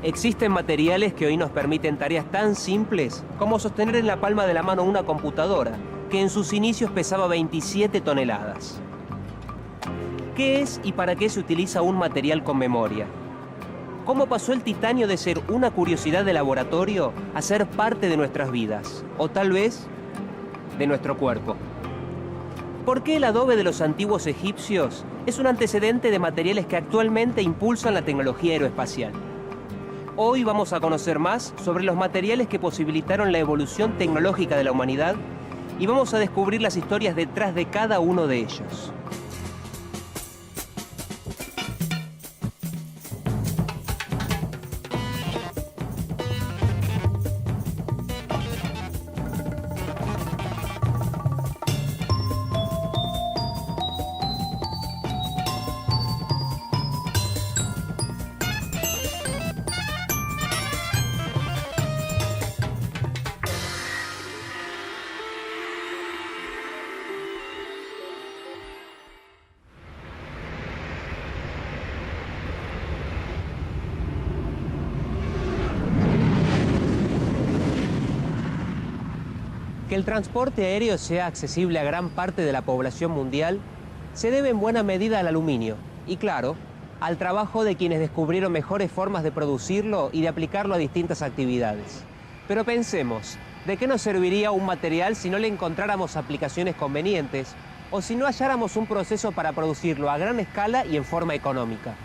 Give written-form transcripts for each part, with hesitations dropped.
Existen materiales que hoy nos permiten tareas tan simples como sostener en la palma de la mano una computadora, que en sus inicios pesaba 27 toneladas. ¿Qué es y para qué se utiliza un material con memoria? ¿Cómo pasó el titanio de ser una curiosidad de laboratorio a ser parte de nuestras vidas? O tal vez, de nuestro cuerpo. ¿Por qué el adobe de los antiguos egipcios es un antecedente de materiales que actualmente impulsan la tecnología aeroespacial? Hoy vamos a conocer más sobre los materiales que posibilitaron la evolución tecnológica de la humanidad y vamos a descubrir las historias detrás de cada uno de ellos. Que el transporte aéreo sea accesible a gran parte de la población mundial se debe en buena medida al aluminio y, claro, al trabajo de quienes descubrieron mejores formas de producirlo y de aplicarlo a distintas actividades. Pero pensemos, ¿de qué nos serviría un material si no le encontráramos aplicaciones convenientes o si no halláramos un proceso para producirlo a gran escala y en forma económica?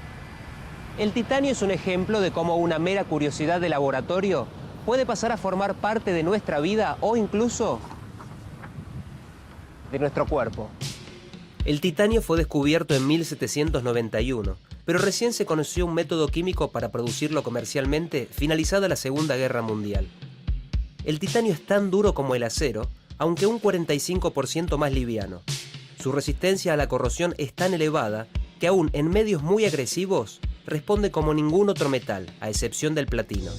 El titanio es un ejemplo de cómo una mera curiosidad de laboratorio puede pasar a formar parte de nuestra vida o incluso de nuestro cuerpo. El titanio fue descubierto en 1791, pero recién se conoció un método químico para producirlo comercialmente finalizada la Segunda Guerra Mundial. El titanio es tan duro como el acero, aunque un 45% más liviano. Su resistencia a la corrosión es tan elevada que aún en medios muy agresivos responde como ningún otro metal, a excepción del platino.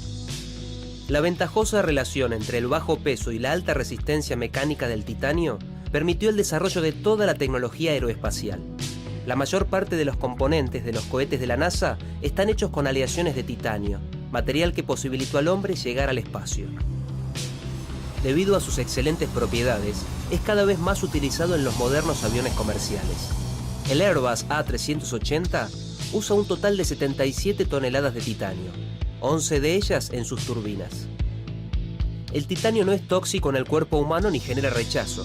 La ventajosa relación entre el bajo peso y la alta resistencia mecánica del titanio permitió el desarrollo de toda la tecnología aeroespacial. La mayor parte de los componentes de los cohetes de la NASA están hechos con aleaciones de titanio, material que posibilitó al hombre llegar al espacio. Debido a sus excelentes propiedades, es cada vez más utilizado en los modernos aviones comerciales. El Airbus A380 usa un total de 77 toneladas de titanio, 11 de ellas en sus turbinas. El titanio no es tóxico en el cuerpo humano ni genera rechazo.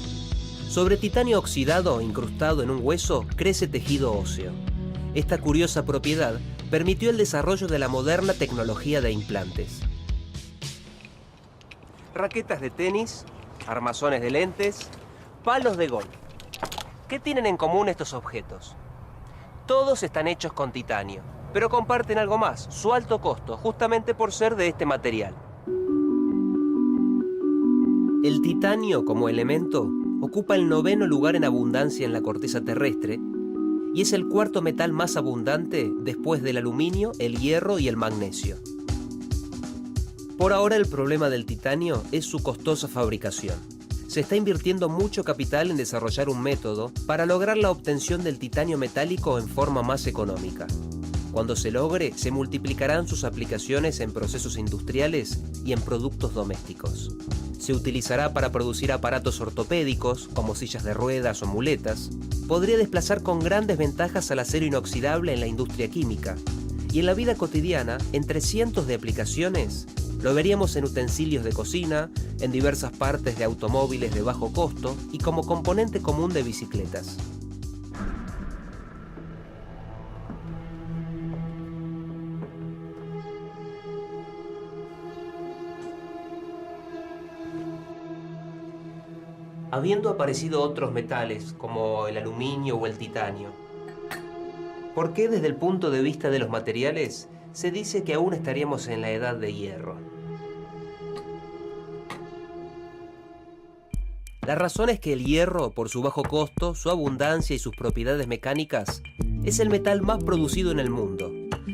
Sobre titanio oxidado incrustado en un hueso crece tejido óseo. Esta curiosa propiedad permitió el desarrollo de la moderna tecnología de implantes. Raquetas de tenis, armazones de lentes, palos de golf. ¿Qué tienen en común estos objetos? Todos están hechos con titanio, pero comparten algo más, su alto costo, justamente por ser de este material. El titanio, como elemento, ocupa el 9º lugar en abundancia en la corteza terrestre y es el 4º metal más abundante después del aluminio, el hierro y el magnesio. Por ahora el problema del titanio es su costosa fabricación. Se está invirtiendo mucho capital en desarrollar un método para lograr la obtención del titanio metálico en forma más económica. Cuando se logre, se multiplicarán sus aplicaciones en procesos industriales y en productos domésticos. Se utilizará para producir aparatos ortopédicos, como sillas de ruedas o muletas. Podría desplazar con grandes ventajas al acero inoxidable en la industria química. Y en la vida cotidiana, entre cientos de aplicaciones, lo veríamos en utensilios de cocina, en diversas partes de automóviles de bajo costo y como componente común de bicicletas. Habiendo aparecido otros metales como el aluminio o el titanio, ¿por qué desde el punto de vista de los materiales se dice que aún estaríamos en la edad de hierro? La razón es que el hierro, por su bajo costo, su abundancia y sus propiedades mecánicas, es el metal más producido en el mundo.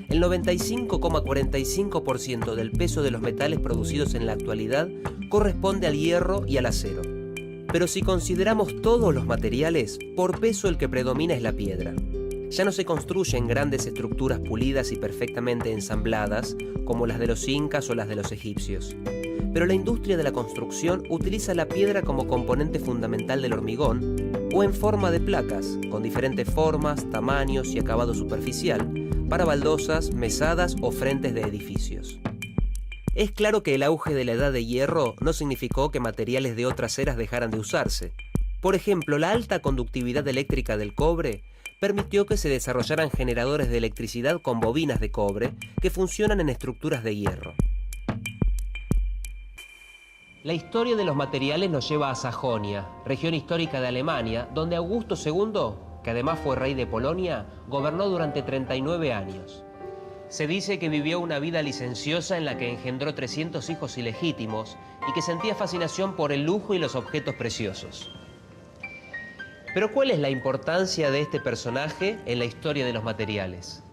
El 95,45% del peso de los metales producidos en la actualidad corresponde al hierro y al acero. Pero si consideramos todos los materiales, por peso el que predomina es la piedra. Ya no se construyen grandes estructuras pulidas y perfectamente ensambladas como las de los incas o las de los egipcios. Pero la industria de la construcción utiliza la piedra como componente fundamental del hormigón o en forma de placas, con diferentes formas, tamaños y acabado superficial, para baldosas, mesadas o frentes de edificios. Es claro que el auge de la edad de hierro no significó que materiales de otras eras dejaran de usarse. Por ejemplo, la alta conductividad eléctrica del cobre permitió que se desarrollaran generadores de electricidad con bobinas de cobre que funcionan en estructuras de hierro. La historia de los materiales nos lleva a Sajonia, región histórica de Alemania, donde Augusto II, que además fue rey de Polonia, gobernó durante 39 años. Se dice que vivió una vida licenciosa en la que engendró 300 hijos ilegítimos y que sentía fascinación por el lujo y los objetos preciosos. Pero ¿cuál es la importancia de este personaje en la historia de los materiales?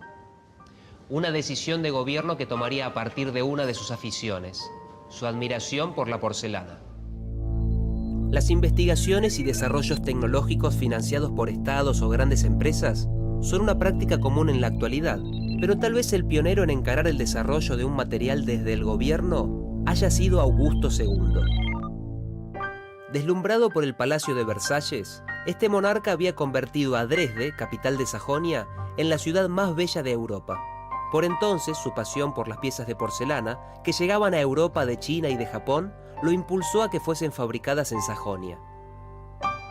Una decisión de gobierno que tomaría a partir de una de sus aficiones, su admiración por la porcelana. Las investigaciones y desarrollos tecnológicos financiados por estados o grandes empresas son una práctica común en la actualidad, pero tal vez el pionero en encarar el desarrollo de un material desde el gobierno haya sido Augusto II. Deslumbrado por el Palacio de Versalles, este monarca había convertido a Dresde, capital de Sajonia, en la ciudad más bella de Europa. Por entonces, su pasión por las piezas de porcelana, que llegaban a Europa de China y de Japón, lo impulsó a que fuesen fabricadas en Sajonia.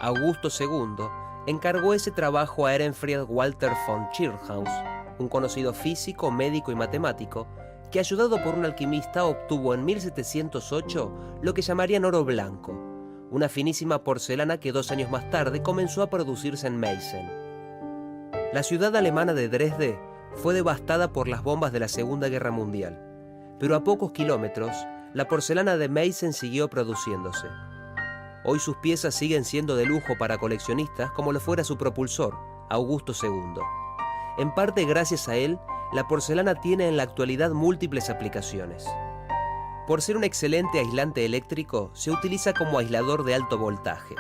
Augusto II encargó ese trabajo a Ehrenfried Walter von Schirrhaus, un conocido físico, médico y matemático, que ayudado por un alquimista obtuvo en 1708 lo que llamarían oro blanco, una finísima porcelana que 2 años más tarde comenzó a producirse en Meissen. La ciudad alemana de Dresde fue devastada por las bombas de la Segunda Guerra Mundial, pero a pocos kilómetros, la porcelana de Meissen siguió produciéndose. Hoy sus piezas siguen siendo de lujo para coleccionistas como lo fuera su propulsor, Augusto II. En parte gracias a él, la porcelana tiene en la actualidad múltiples aplicaciones. Por ser un excelente aislante eléctrico, se utiliza como aislador de alto voltaje.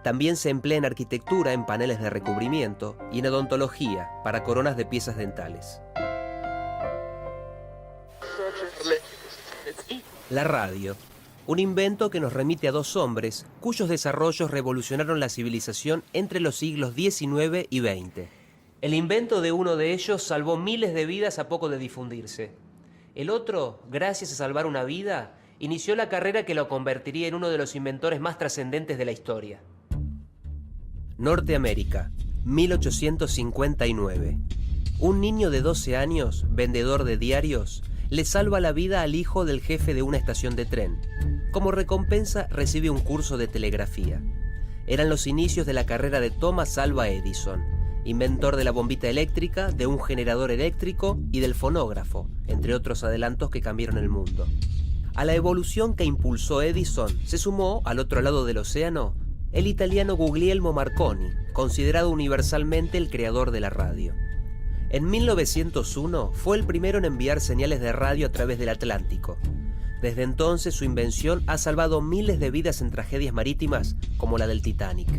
También se emplea en arquitectura, en paneles de recubrimiento y en odontología para coronas de piezas dentales. La radio, un invento que nos remite a 2 hombres cuyos desarrollos revolucionaron la civilización entre los siglos XIX y XX. El invento de uno de ellos salvó miles de vidas a poco de difundirse. El otro, gracias a salvar una vida, inició la carrera que lo convertiría en uno de los inventores más trascendentes de la historia. Norteamérica, 1859. Un niño de 12 años, vendedor de diarios, le salva la vida al hijo del jefe de una estación de tren. Como recompensa, recibe un curso de telegrafía. Eran los inicios de la carrera de Thomas Alva Edison, inventor de la bombita eléctrica, de un generador eléctrico y del fonógrafo, entre otros adelantos que cambiaron el mundo. A la evolución que impulsó Edison se sumó, al otro lado del océano, el italiano Guglielmo Marconi, considerado universalmente el creador de la radio. En 1901 fue el primero en enviar señales de radio a través del Atlántico. Desde entonces su invención ha salvado miles de vidas en tragedias marítimas como la del Titanic.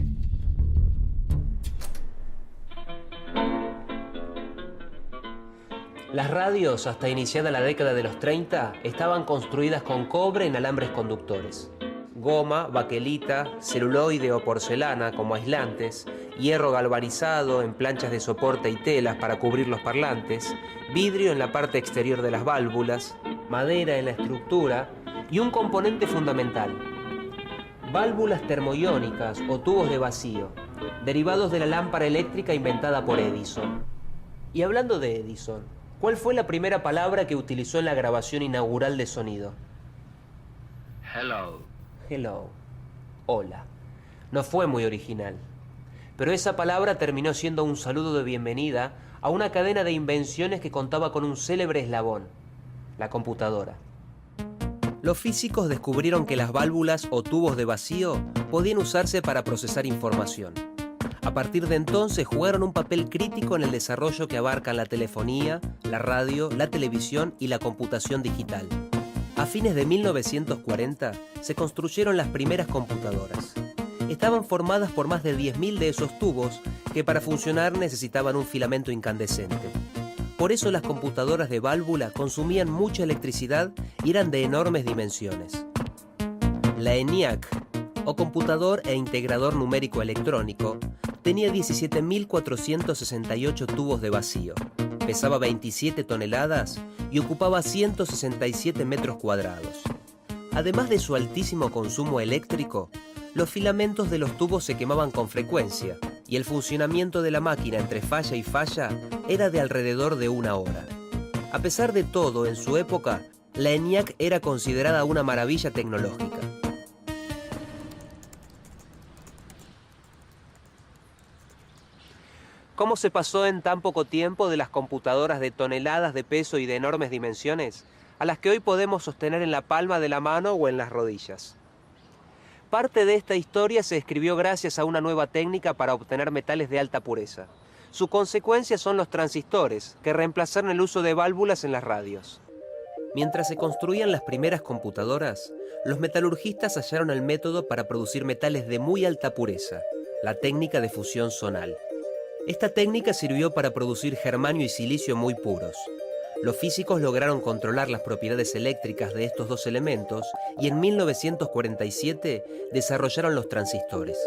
Las radios, hasta iniciada la década de los 30, estaban construidas con cobre en alambres conductores. Goma, baquelita, celuloide o porcelana como aislantes, hierro galvanizado en planchas de soporte y telas para cubrir los parlantes, vidrio en la parte exterior de las válvulas, madera en la estructura y un componente fundamental: válvulas termoiónicas o tubos de vacío, derivados de la lámpara eléctrica inventada por Edison. Y hablando de Edison, ¿cuál fue la primera palabra que utilizó en la grabación inaugural de sonido? Hello. Hello. Hola. No fue muy original, pero esa palabra terminó siendo un saludo de bienvenida a una cadena de invenciones que contaba con un célebre eslabón: la computadora. Los físicos descubrieron que las válvulas o tubos de vacío podían usarse para procesar información. A partir de entonces jugaron un papel crítico en el desarrollo que abarcan la telefonía, la radio, la televisión y la computación digital. A fines de 1940 se construyeron las primeras computadoras. Estaban formadas por más de 10.000 de esos tubos que para funcionar necesitaban un filamento incandescente. Por eso las computadoras de válvula consumían mucha electricidad y eran de enormes dimensiones. La ENIAC, o computador e integrador numérico electrónico, tenía 17.468 tubos de vacío, pesaba 27 toneladas y ocupaba 167 metros cuadrados. Además de su altísimo consumo eléctrico, los filamentos de los tubos se quemaban con frecuencia y el funcionamiento de la máquina entre falla y falla era de alrededor de 1 hora. A pesar de todo, en su época, la ENIAC era considerada una maravilla tecnológica. ¿Cómo se pasó en tan poco tiempo de las computadoras de toneladas de peso y de enormes dimensiones a las que hoy podemos sostener en la palma de la mano o en las rodillas? Parte de esta historia se escribió gracias a una nueva técnica para obtener metales de alta pureza. Su consecuencia son los transistores, que reemplazaron el uso de válvulas en las radios. Mientras se construían las primeras computadoras, los metalurgistas hallaron el método para producir metales de muy alta pureza, la técnica de fusión zonal. Esta técnica sirvió para producir germanio y silicio muy puros. Los físicos lograron controlar las propiedades eléctricas de estos dos elementos y en 1947 desarrollaron los transistores.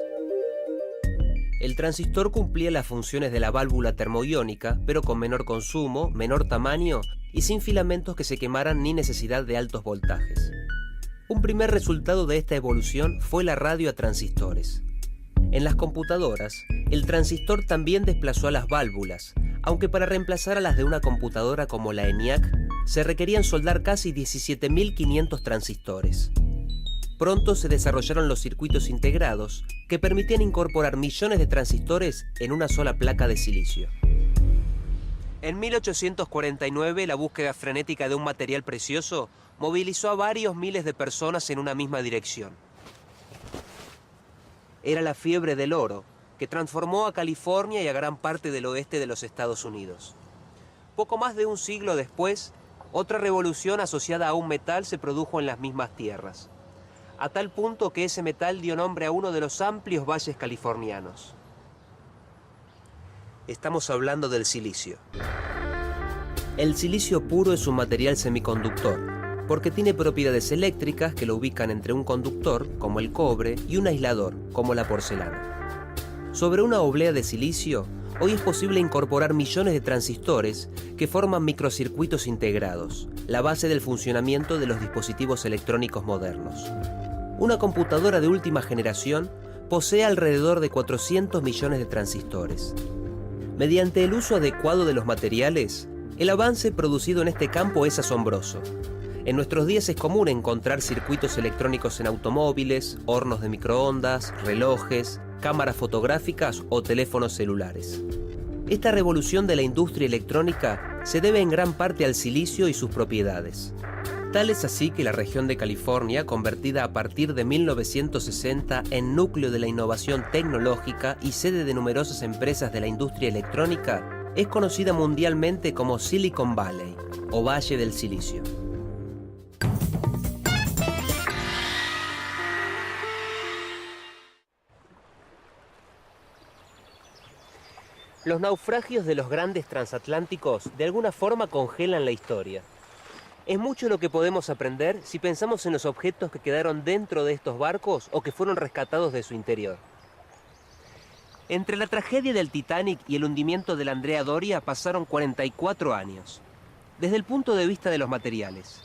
El transistor cumplía las funciones de la válvula termoiónica, pero con menor consumo, menor tamaño y sin filamentos que se quemaran ni necesidad de altos voltajes. Un primer resultado de esta evolución fue la radio a transistores. En las computadoras, el transistor también desplazó a las válvulas, aunque para reemplazar a las de una computadora como la ENIAC, se requerían soldar casi 17.500 transistores. Pronto se desarrollaron los circuitos integrados, que permitían incorporar millones de transistores en una sola placa de silicio. En 1849, la búsqueda frenética de un material precioso movilizó a varios miles de personas en una misma dirección. Era la fiebre del oro, que transformó a California y a gran parte del oeste de los Estados Unidos. Poco más de un siglo después, otra revolución asociada a un metal se produjo en las mismas tierras, a tal punto que ese metal dio nombre a uno de los amplios valles californianos. Estamos hablando del silicio. El silicio puro es un material semiconductor, porque tiene propiedades eléctricas que lo ubican entre un conductor, como el cobre, y un aislador, como la porcelana. Sobre una oblea de silicio, hoy es posible incorporar millones de transistores que forman microcircuitos integrados, la base del funcionamiento de los dispositivos electrónicos modernos. Una computadora de última generación posee alrededor de 400 millones de transistores. Mediante el uso adecuado de los materiales, el avance producido en este campo es asombroso. En nuestros días es común encontrar circuitos electrónicos en automóviles, hornos de microondas, relojes, cámaras fotográficas o teléfonos celulares. Esta revolución de la industria electrónica se debe en gran parte al silicio y sus propiedades. Tal es así que la región de California, convertida a partir de 1960 en núcleo de la innovación tecnológica y sede de numerosas empresas de la industria electrónica, es conocida mundialmente como Silicon Valley, o Valle del Silicio. Los naufragios de los grandes transatlánticos de alguna forma congelan la historia. Es mucho lo que podemos aprender si pensamos en los objetos que quedaron dentro de estos barcos o que fueron rescatados de su interior. Entre la tragedia del Titanic y el hundimiento del Andrea Doria pasaron 44 años. Desde el punto de vista de los materiales,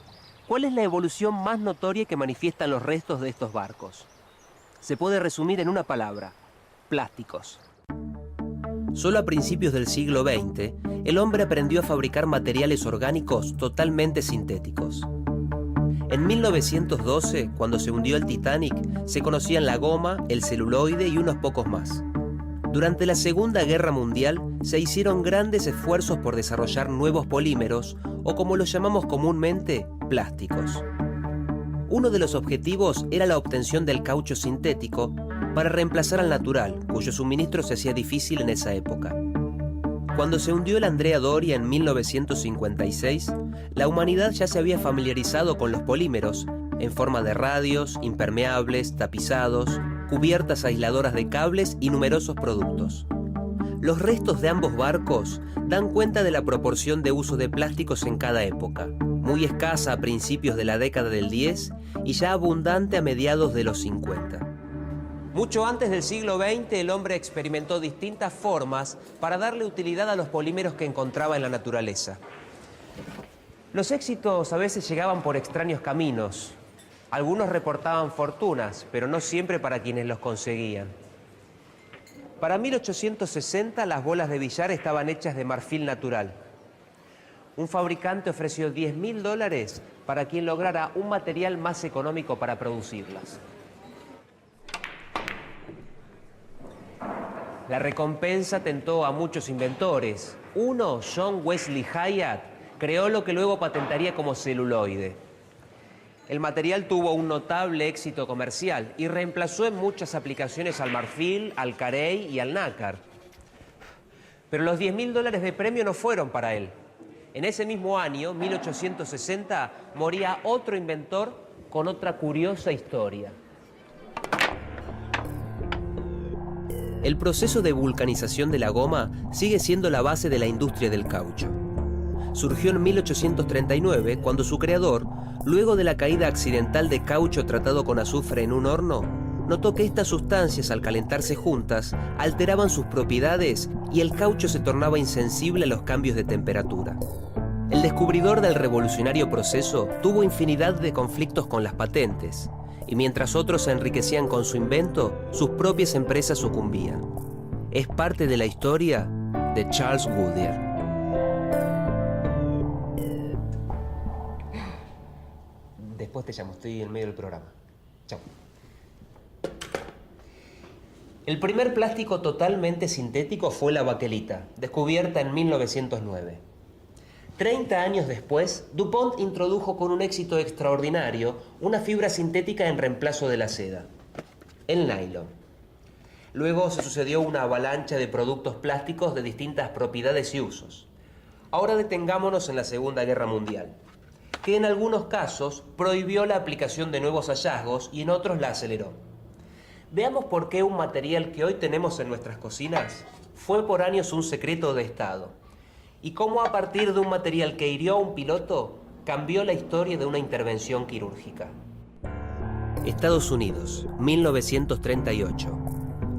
¿cuál es la evolución más notoria que manifiestan los restos de estos barcos? Se puede resumir en una palabra: plásticos. Solo a principios del siglo XX, el hombre aprendió a fabricar materiales orgánicos totalmente sintéticos. En 1912, cuando se hundió el Titanic, se conocían la goma, el celuloide y unos pocos más. Durante la Segunda Guerra Mundial, se hicieron grandes esfuerzos por desarrollar nuevos polímeros, o como los llamamos comúnmente, plásticos. Uno de los objetivos era la obtención del caucho sintético para reemplazar al natural, cuyo suministro se hacía difícil en esa época. Cuando se hundió el Andrea Doria en 1956, la humanidad ya se había familiarizado con los polímeros en forma de radios, impermeables, tapizados, cubiertas aisladoras de cables y numerosos productos. Los restos de ambos barcos dan cuenta de la proporción de uso de plásticos en cada época, muy escasa a principios de la década del 10 y ya abundante a mediados de los 50. Mucho antes del siglo XX, el hombre experimentó distintas formas para darle utilidad a los polímeros que encontraba en la naturaleza. Los éxitos a veces llegaban por extraños caminos. Algunos reportaban fortunas, pero no siempre para quienes los conseguían. Para 1860 las bolas de billar estaban hechas de marfil natural. Un fabricante ofreció $10.000 para quien lograra un material más económico para producirlas. La recompensa tentó a muchos inventores. Uno, John Wesley Hyatt, creó lo que luego patentaría como celuloide. El material tuvo un notable éxito comercial y reemplazó en muchas aplicaciones al marfil, al carey y al nácar. Pero los $10.000 de premio no fueron para él. En ese mismo año, 1860, moría otro inventor con otra curiosa historia. El proceso de vulcanización de la goma sigue siendo la base de la industria del caucho. Surgió en 1839 cuando su creador, luego de la caída accidental de caucho tratado con azufre en un horno, notó que estas sustancias al calentarse juntas alteraban sus propiedades y el caucho se tornaba insensible a los cambios de temperatura. El descubridor del revolucionario proceso tuvo infinidad de conflictos con las patentes, y mientras otros se enriquecían con su invento, sus propias empresas sucumbían. Es parte de la historia de Charles Goodyear. Después te llamo, estoy en medio del programa. Chao. El primer plástico totalmente sintético fue la baquelita, descubierta en 1909. 30 años después, DuPont introdujo con un éxito extraordinario una fibra sintética en reemplazo de la seda, el nylon. Luego se sucedió una avalancha de productos plásticos de distintas propiedades y usos. Ahora detengámonos en la Segunda Guerra Mundial, que en algunos casos prohibió la aplicación de nuevos hallazgos y en otros la aceleró. Veamos por qué un material que hoy tenemos en nuestras cocinas fue por años un secreto de Estado y cómo a partir de un material que hirió a un piloto cambió la historia de una intervención quirúrgica. Estados Unidos, 1938.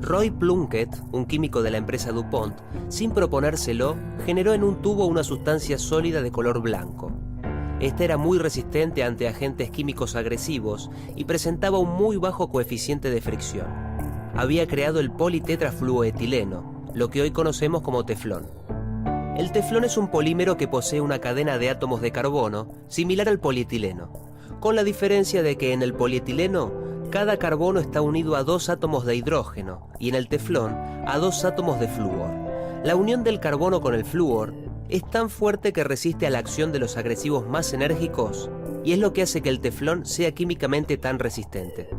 Roy Plunkett, un químico de la empresa DuPont, sin proponérselo, generó en un tubo una sustancia sólida de color blanco. Esta era muy resistente ante agentes químicos agresivos y presentaba un muy bajo coeficiente de fricción. Había creado el politetrafluoetileno, lo que hoy conocemos como teflón. El teflón es un polímero que posee una cadena de átomos de carbono similar al polietileno, con la diferencia de que en el polietileno cada carbono está unido a 2 átomos de hidrógeno y en el teflón a 2 átomos de flúor. La unión del carbono con el flúor es tan fuerte que resiste a la acción de los agresivos más enérgicos y es lo que hace que el teflón sea químicamente tan resistente.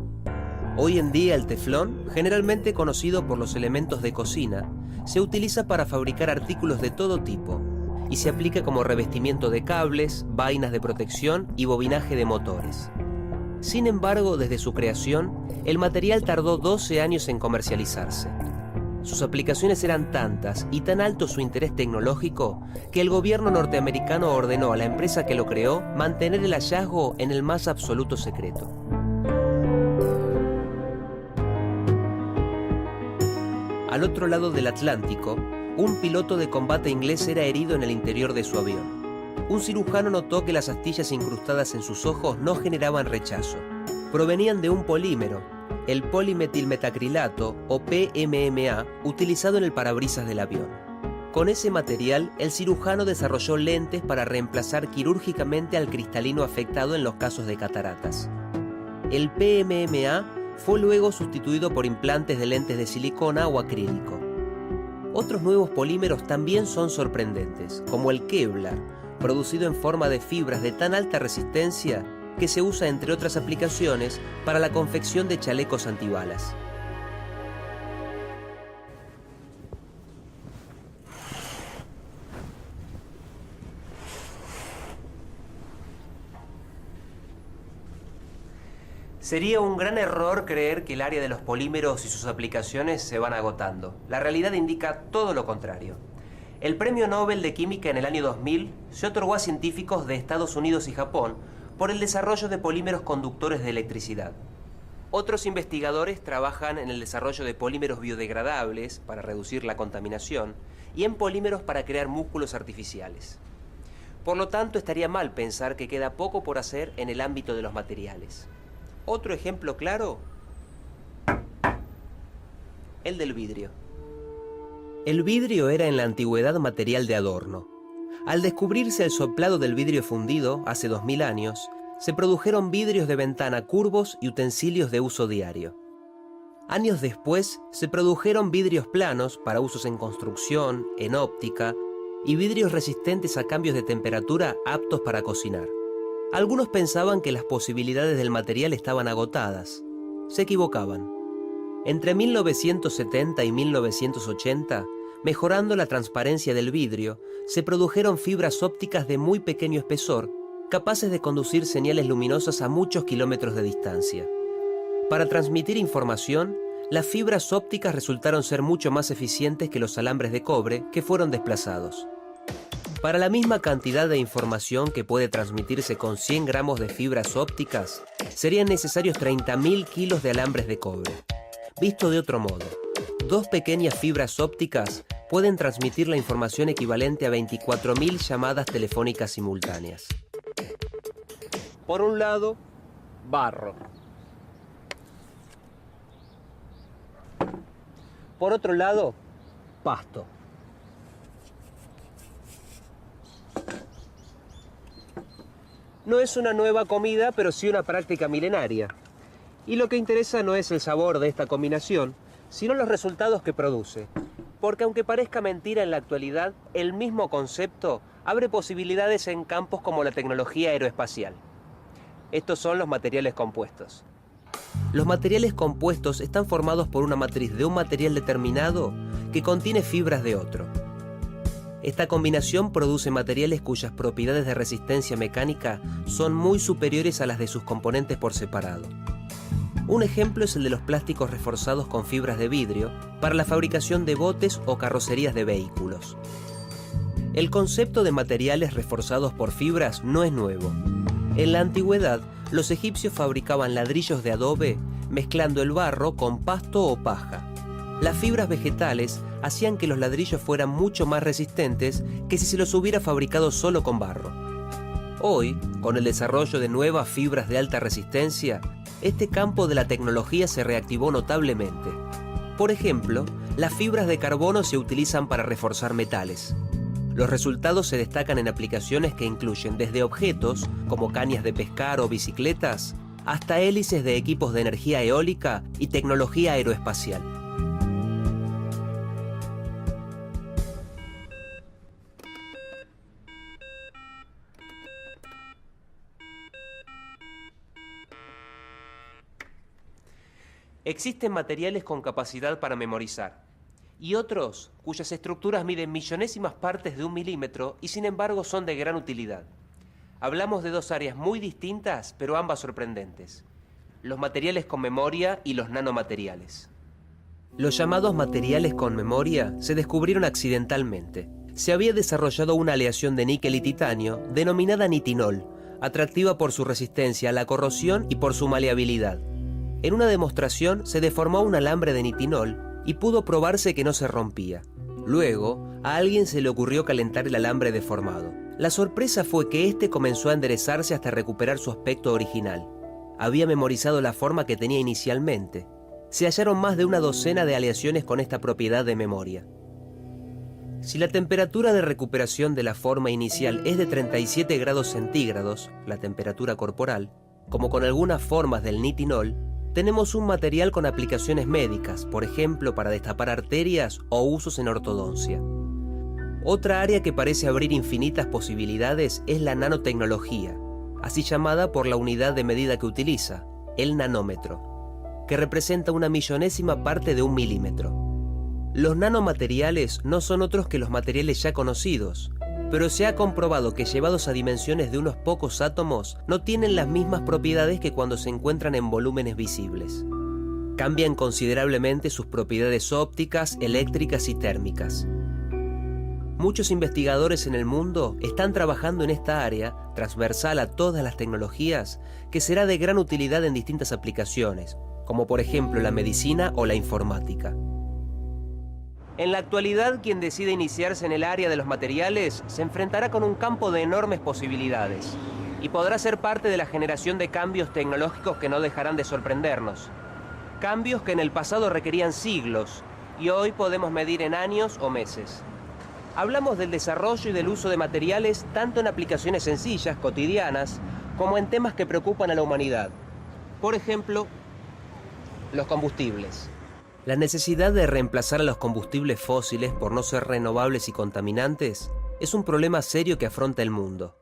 Hoy en día el teflón, generalmente conocido por los elementos de cocina, se utiliza para fabricar artículos de todo tipo y se aplica como revestimiento de cables, vainas de protección y bobinaje de motores. Sin embargo, desde su creación, el material tardó 12 años en comercializarse. Sus aplicaciones eran tantas y tan alto su interés tecnológico que el gobierno norteamericano ordenó a la empresa que lo creó mantener el hallazgo en el más absoluto secreto. Al otro lado del Atlántico, un piloto de combate inglés era herido en el interior de su avión. Un cirujano notó que las astillas incrustadas en sus ojos no generaban rechazo. Provenían de un polímero, el polimetilmetacrilato o PMMA, utilizado en el parabrisas del avión. Con ese material, el cirujano desarrolló lentes para reemplazar quirúrgicamente al cristalino afectado en los casos de cataratas. El PMMA fue luego sustituido por implantes de lentes de silicona o acrílico. Otros nuevos polímeros también son sorprendentes, como el Kevlar, producido en forma de fibras de tan alta resistencia que se usa, entre otras aplicaciones, para la confección de chalecos antibalas. Sería un gran error creer que el área de los polímeros y sus aplicaciones se van agotando. La realidad indica todo lo contrario. El Premio Nobel de Química en el año 2000 se otorgó a científicos de Estados Unidos y Japón por el desarrollo de polímeros conductores de electricidad. Otros investigadores trabajan en el desarrollo de polímeros biodegradables para reducir la contaminación y en polímeros para crear músculos artificiales. Por lo tanto, estaría mal pensar que queda poco por hacer en el ámbito de los materiales. Otro ejemplo claro, el del vidrio. El vidrio era en la antigüedad material de adorno. Al descubrirse el soplado del vidrio fundido hace 2000 años, se produjeron vidrios de ventana curvos y utensilios de uso diario. Años después, se produjeron vidrios planos para usos en construcción, en óptica, y vidrios resistentes a cambios de temperatura aptos para cocinar. Algunos pensaban que las posibilidades del material estaban agotadas. Se equivocaban. Entre 1970 y 1980, mejorando la transparencia del vidrio, se produjeron fibras ópticas de muy pequeño espesor, capaces de conducir señales luminosas a muchos kilómetros de distancia. Para transmitir información, las fibras ópticas resultaron ser mucho más eficientes que los alambres de cobre que fueron desplazados. Para la misma cantidad de información que puede transmitirse con 100 gramos de fibras ópticas, serían necesarios 30.000 kilos de alambres de cobre. Visto de otro modo, 2 pequeñas fibras ópticas pueden transmitir la información equivalente a 24.000 llamadas telefónicas simultáneas. Por un lado, barro. Por otro lado, pasto. No es una nueva comida, pero sí una práctica milenaria. Y lo que interesa no es el sabor de esta combinación, sino los resultados que produce. Porque aunque parezca mentira en la actualidad, el mismo concepto abre posibilidades en campos como la tecnología aeroespacial. Estos son los materiales compuestos. Los materiales compuestos están formados por una matriz de un material determinado que contiene fibras de otro. Esta combinación produce materiales cuyas propiedades de resistencia mecánica son muy superiores a las de sus componentes por separado. Un ejemplo es el de los plásticos reforzados con fibras de vidrio para la fabricación de botes o carrocerías de vehículos. El concepto de materiales reforzados por fibras no es nuevo. En la antigüedad, los egipcios fabricaban ladrillos de adobe mezclando el barro con pasto o paja. Las fibras vegetales hacían que los ladrillos fueran mucho más resistentes que si se los hubiera fabricado solo con barro. Hoy, con el desarrollo de nuevas fibras de alta resistencia, este campo de la tecnología se reactivó notablemente. Por ejemplo, las fibras de carbono se utilizan para reforzar metales. Los resultados se destacan en aplicaciones que incluyen desde objetos, como cañas de pescar o bicicletas, hasta hélices de equipos de energía eólica y tecnología aeroespacial. Existen materiales con capacidad para memorizar, y otros cuyas estructuras miden millonésimas partes de 1 milímetro y sin embargo son de gran utilidad. Hablamos de 2 áreas muy distintas, pero ambas sorprendentes: los materiales con memoria y los nanomateriales. Los llamados materiales con memoria se descubrieron accidentalmente. Se había desarrollado una aleación de níquel y titanio denominada nitinol, atractiva por su resistencia a la corrosión y por su maleabilidad. En una demostración se deformó un alambre de nitinol y pudo probarse que no se rompía. Luego, a alguien se le ocurrió calentar el alambre deformado. La sorpresa fue que este comenzó a enderezarse hasta recuperar su aspecto original. Había memorizado la forma que tenía inicialmente. Se hallaron más de una docena de aleaciones con esta propiedad de memoria. Si la temperatura de recuperación de la forma inicial es de 37 grados centígrados, la temperatura corporal, como con algunas formas del nitinol, tenemos un material con aplicaciones médicas, por ejemplo para destapar arterias o usos en ortodoncia. Otra área que parece abrir infinitas posibilidades es la nanotecnología, así llamada por la unidad de medida que utiliza, el nanómetro, que representa una millonésima parte de 1 milímetro. Los nanomateriales no son otros que los materiales ya conocidos, Pero se ha comprobado que llevados a dimensiones de unos pocos átomos no tienen las mismas propiedades que cuando se encuentran en volúmenes visibles. Cambian considerablemente sus propiedades ópticas, eléctricas y térmicas. Muchos investigadores en el mundo están trabajando en esta área, transversal a todas las tecnologías, que será de gran utilidad en distintas aplicaciones, como por ejemplo la medicina o la informática. En la actualidad, quien decide iniciarse en el área de los materiales se enfrentará con un campo de enormes posibilidades y podrá ser parte de la generación de cambios tecnológicos que no dejarán de sorprendernos. Cambios que en el pasado requerían siglos y hoy podemos medir en años o meses. Hablamos del desarrollo y del uso de materiales tanto en aplicaciones sencillas, cotidianas, como en temas que preocupan a la humanidad. Por ejemplo, los combustibles. La necesidad de reemplazar a los combustibles fósiles por no ser renovables y contaminantes es un problema serio que afronta el mundo.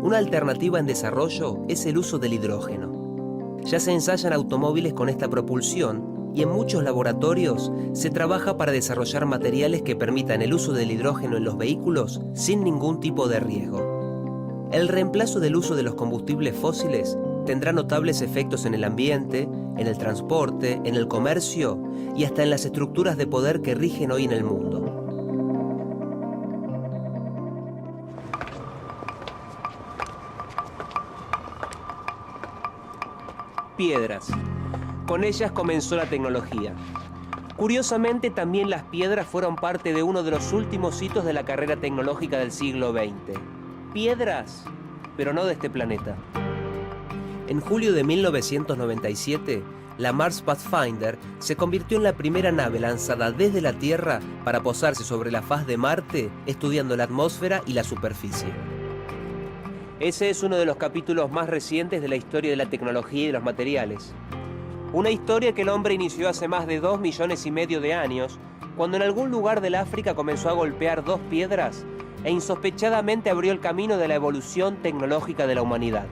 Una alternativa en desarrollo es el uso del hidrógeno. Ya se ensayan automóviles con esta propulsión y en muchos laboratorios se trabaja para desarrollar materiales que permitan el uso del hidrógeno en los vehículos sin ningún tipo de riesgo. El reemplazo del uso de los combustibles fósiles tendrá notables efectos en el ambiente, en el transporte, en el comercio y hasta en las estructuras de poder que rigen hoy en el mundo. Piedras. Con ellas comenzó la tecnología. Curiosamente, también las piedras fueron parte de uno de los últimos hitos de la carrera tecnológica del siglo XX. Piedras, pero no de este planeta. En julio de 1997, la Mars Pathfinder se convirtió en la primera nave lanzada desde la Tierra para posarse sobre la faz de Marte, estudiando la atmósfera y la superficie. Ese es uno de los capítulos más recientes de la historia de la tecnología y de los materiales. Una historia que el hombre inició hace más de 2,5 millones de años, cuando en algún lugar del África comenzó a golpear 2 piedras e insospechadamente abrió el camino de la evolución tecnológica de la humanidad.